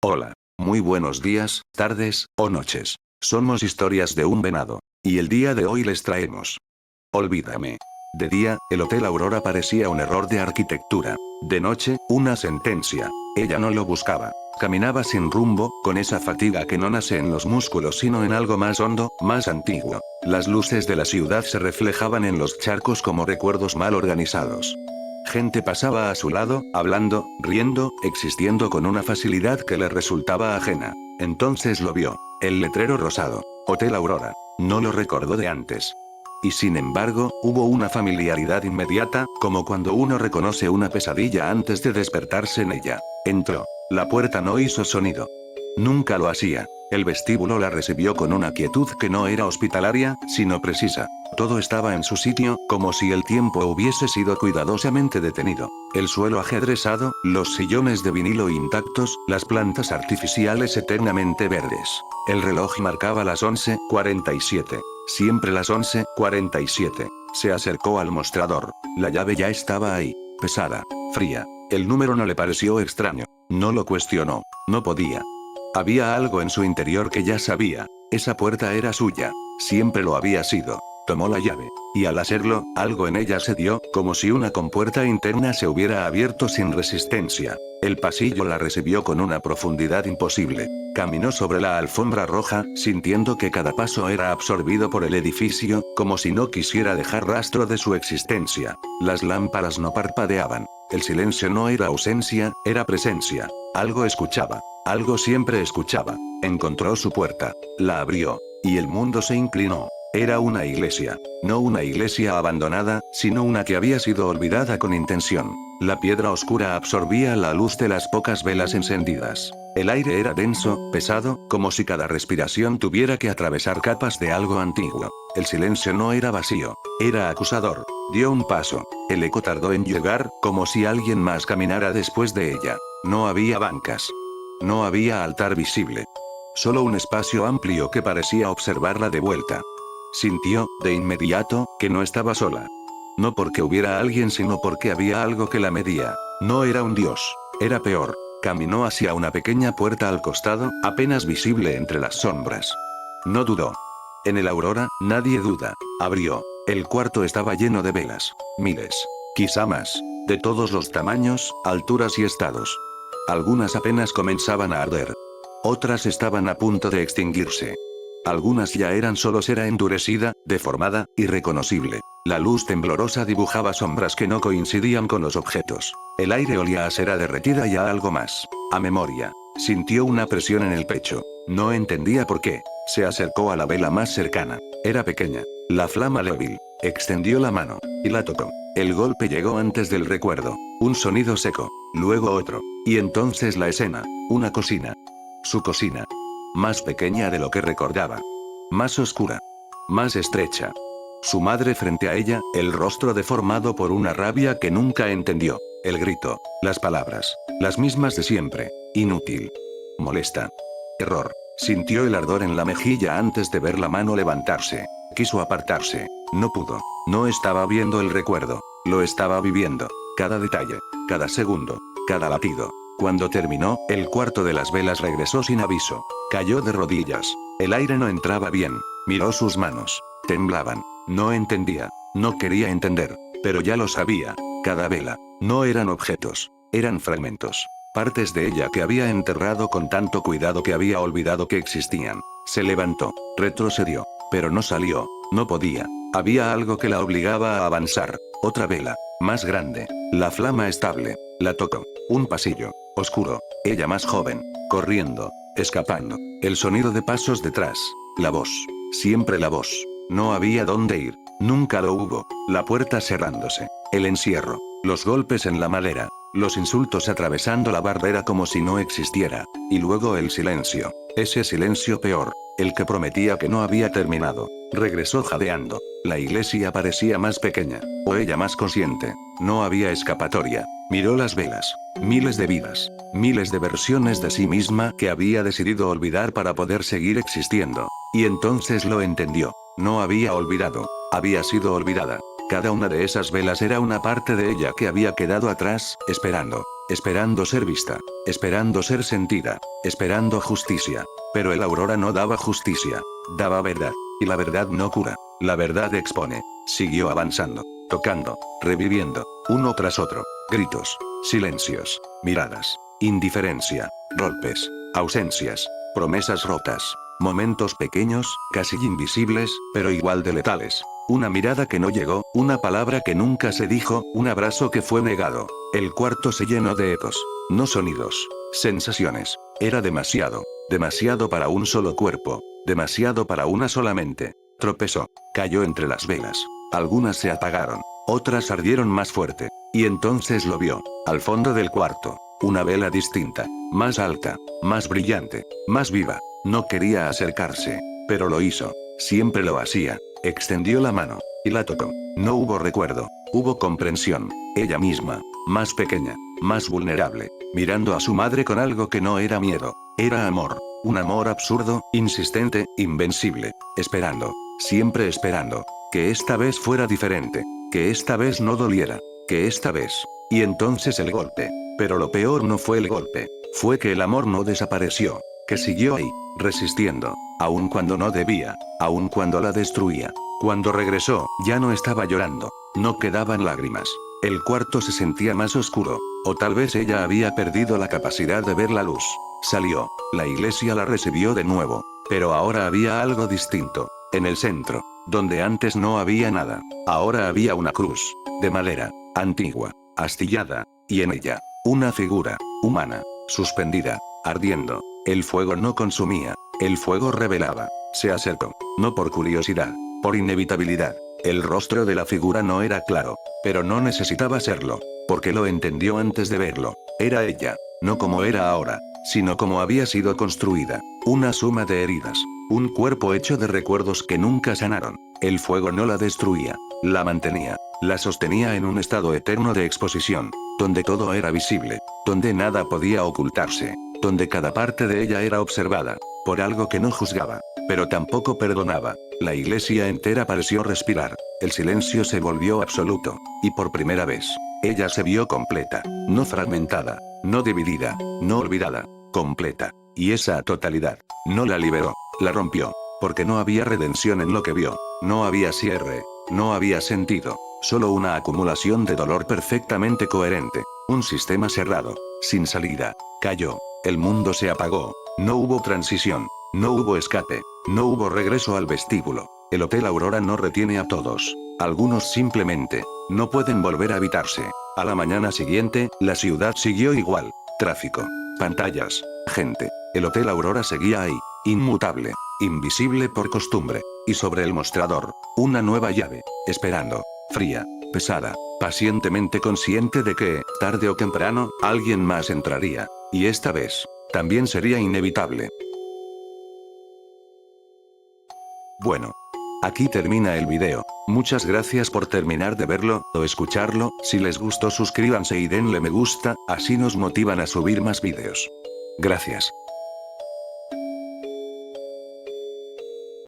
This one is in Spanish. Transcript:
Hola. Muy buenos días, tardes, o noches. Somos historias de un venado. Y el día de hoy les traemos. Olvídame. De día, el Hotel Aurora parecía un error de arquitectura. De noche, una sentencia. Ella no lo buscaba. Caminaba sin rumbo, con esa fatiga que no nace en los músculos sino en algo más hondo, más antiguo. Las luces de la ciudad se reflejaban en los charcos como recuerdos mal organizados. Gente pasaba a su lado, hablando, riendo, existiendo con una facilidad que le resultaba ajena. Entonces lo vio. El letrero rosado. Hotel Aurora. No lo recordó de antes. Y sin embargo, hubo una familiaridad inmediata, como cuando uno reconoce una pesadilla antes de despertarse en ella. Entró. La puerta no hizo sonido. Nunca lo hacía. El vestíbulo la recibió con una quietud que no era hospitalaria, sino precisa. Todo estaba en su sitio, como si el tiempo hubiese sido cuidadosamente detenido. El suelo ajedrezado, los sillones de vinilo intactos, las plantas artificiales eternamente verdes. El reloj marcaba las 11:47. Siempre las 11:47. Se acercó al mostrador. La llave ya estaba ahí. Pesada. Fría. El número no le pareció extraño. No lo cuestionó. No podía. Había algo en su interior que ya sabía. Esa puerta era suya. Siempre lo había sido. Tomó la llave. Y al hacerlo, algo en ella se dio, como si una compuerta interna se hubiera abierto sin resistencia. El pasillo la recibió con una profundidad imposible. Caminó sobre la alfombra roja, sintiendo que cada paso era absorbido por el edificio, como si no quisiera dejar rastro de su existencia. Las lámparas no parpadeaban. El silencio no era ausencia, era presencia. Algo escuchaba. Algo siempre escuchaba. Encontró su puerta. La abrió. Y el mundo se inclinó. Era una iglesia. No una iglesia abandonada, sino una que había sido olvidada con intención. La piedra oscura absorbía la luz de las pocas velas encendidas. El aire era denso, pesado, como si cada respiración tuviera que atravesar capas de algo antiguo. El silencio no era vacío. Era acusador. Dio un paso. El eco tardó en llegar, como si alguien más caminara después de ella. No había bancas. No había altar visible. Solo un espacio amplio que parecía observarla de vuelta. Sintió, de inmediato, que no estaba sola. No porque hubiera alguien sino porque había algo que la medía. No era un dios. Era peor. Caminó hacia una pequeña puerta al costado, apenas visible entre las sombras. No dudó. En el Aurora, nadie duda. Abrió. El cuarto estaba lleno de velas. Miles. Quizá más. De todos los tamaños, alturas y estados. Algunas apenas comenzaban a arder. Otras estaban a punto de extinguirse. Algunas ya eran solo cera endurecida, deformada, irreconocible. La luz temblorosa dibujaba sombras que no coincidían con los objetos. El aire olía a cera derretida y a algo más. A memoria. Sintió una presión en el pecho. No entendía por qué. Se acercó a la vela más cercana. Era pequeña. La flama débil. Extendió la mano. Y la tocó. El golpe llegó antes del recuerdo. Un sonido seco. Luego otro. Y entonces la escena. Una cocina. Su cocina. Más pequeña de lo que recordaba. Más oscura. Más estrecha. Su madre frente a ella, el rostro deformado por una rabia que nunca entendió. El grito. Las palabras. Las mismas de siempre. Inútil. Molesta. Error. Sintió el ardor en la mejilla antes de ver la mano levantarse. Quiso apartarse. No pudo. No estaba viendo el recuerdo. Lo estaba viviendo. Cada detalle. Cada segundo. Cada latido. Cuando terminó, el cuarto de las velas regresó sin aviso. Cayó de rodillas. El aire no entraba bien. Miró sus manos. Temblaban. No entendía. No quería entender. Pero ya lo sabía. Cada vela. No eran objetos. Eran fragmentos. Partes de ella que había enterrado con tanto cuidado que había olvidado que existían. Se levantó. Retrocedió. Pero no salió. No podía. Había algo que la obligaba a avanzar. Otra vela. Más grande. La flama estable. La tocó. Un pasillo. Oscuro. Ella más joven. Corriendo. Escapando. El sonido de pasos detrás. La voz. Siempre la voz. No había dónde ir. Nunca lo hubo. La puerta cerrándose. El encierro. Los golpes en la madera. Los insultos atravesando la barrera como si no existiera. Y luego el silencio. Ese silencio peor. El que prometía que no había terminado. Regresó jadeando. La iglesia parecía más pequeña. O ella más consciente. No había escapatoria. Miró las velas. Miles de vidas. Miles de versiones de sí misma que había decidido olvidar para poder seguir existiendo. Y entonces lo entendió. No había olvidado. Había sido olvidada. Cada una de esas velas era una parte de ella que había quedado atrás, esperando. esperando ser vista, esperando ser sentida, esperando justicia. Pero el Aurora no daba justicia, daba verdad. Y la verdad no cura, la verdad expone. Siguió avanzando, tocando, reviviendo, uno tras otro, gritos, silencios, miradas, indiferencia, golpes, ausencias, promesas rotas, momentos pequeños, casi invisibles, pero igual de letales. Una mirada que no llegó, una palabra que nunca se dijo, un abrazo que fue negado. El cuarto se llenó de ecos, no sonidos, sensaciones. Era demasiado, demasiado para un solo cuerpo, demasiado para una sola mente. Tropezó, cayó entre las velas. Algunas se apagaron, otras ardieron más fuerte. Y entonces lo vio, al fondo del cuarto. Una vela distinta, más alta, más brillante, más viva. No quería acercarse, pero lo hizo. Siempre lo hacía. Extendió la mano, y la tocó. No hubo recuerdo, hubo comprensión. Ella misma, más pequeña, más vulnerable, mirando a su madre con algo que no era miedo. Era amor. Un amor absurdo, insistente, invencible. Esperando. Siempre esperando. Que esta vez fuera diferente. Que esta vez no doliera. Que esta vez. Y entonces el golpe. Pero lo peor no fue el golpe. Fue que el amor no desapareció. Que siguió ahí, resistiendo. Aun cuando no debía. Aun cuando la destruía. Cuando regresó, ya no estaba llorando. No quedaban lágrimas. El cuarto se sentía más oscuro. O tal vez ella había perdido la capacidad de ver la luz. Salió. La iglesia la recibió de nuevo. Pero ahora había algo distinto. En el centro, donde antes no había nada. Ahora había una cruz. De madera. Antigua. Astillada. Y en ella, una figura. Humana. Suspendida. Ardiendo. El fuego no consumía. El fuego revelaba. Se acercó. No por curiosidad. Por inevitabilidad. El rostro de la figura no era claro. Pero no necesitaba serlo. Porque lo entendió antes de verlo. Era ella. No como era ahora. Sino como había sido construida. Una suma de heridas. Un cuerpo hecho de recuerdos que nunca sanaron. El fuego no la destruía. La mantenía. La sostenía en un estado eterno de exposición. Donde todo era visible. Donde nada podía ocultarse. Donde cada parte de ella era observada. Por algo que no juzgaba. Pero tampoco perdonaba. La iglesia entera pareció respirar. El silencio se volvió absoluto. Y por primera vez, ella se vio completa. No fragmentada. No dividida. No olvidada. Completa. Y esa totalidad. No la liberó. La rompió. Porque no había redención en lo que vio. No había cierre. No había sentido. Solo una acumulación de dolor perfectamente coherente. Un sistema cerrado. Sin salida. Cayó. El mundo se apagó. No hubo transición. No hubo escape. No hubo regreso al vestíbulo. El Hotel Aurora no retiene a todos. Algunos simplemente no pueden volver a habitarse. A la mañana siguiente, la ciudad siguió igual. Tráfico. Pantallas. Gente. El Hotel Aurora seguía ahí. Inmutable. Invisible por costumbre. Y sobre el mostrador, una nueva llave. Esperando. Fría. Pesada. Pacientemente consciente de que, tarde o temprano, alguien más entraría. Y esta vez, también sería inevitable. Bueno. Aquí termina el video. Muchas gracias por terminar de verlo, o escucharlo. Si les gustó suscríbanse y denle me gusta, así nos motivan a subir más videos. Gracias.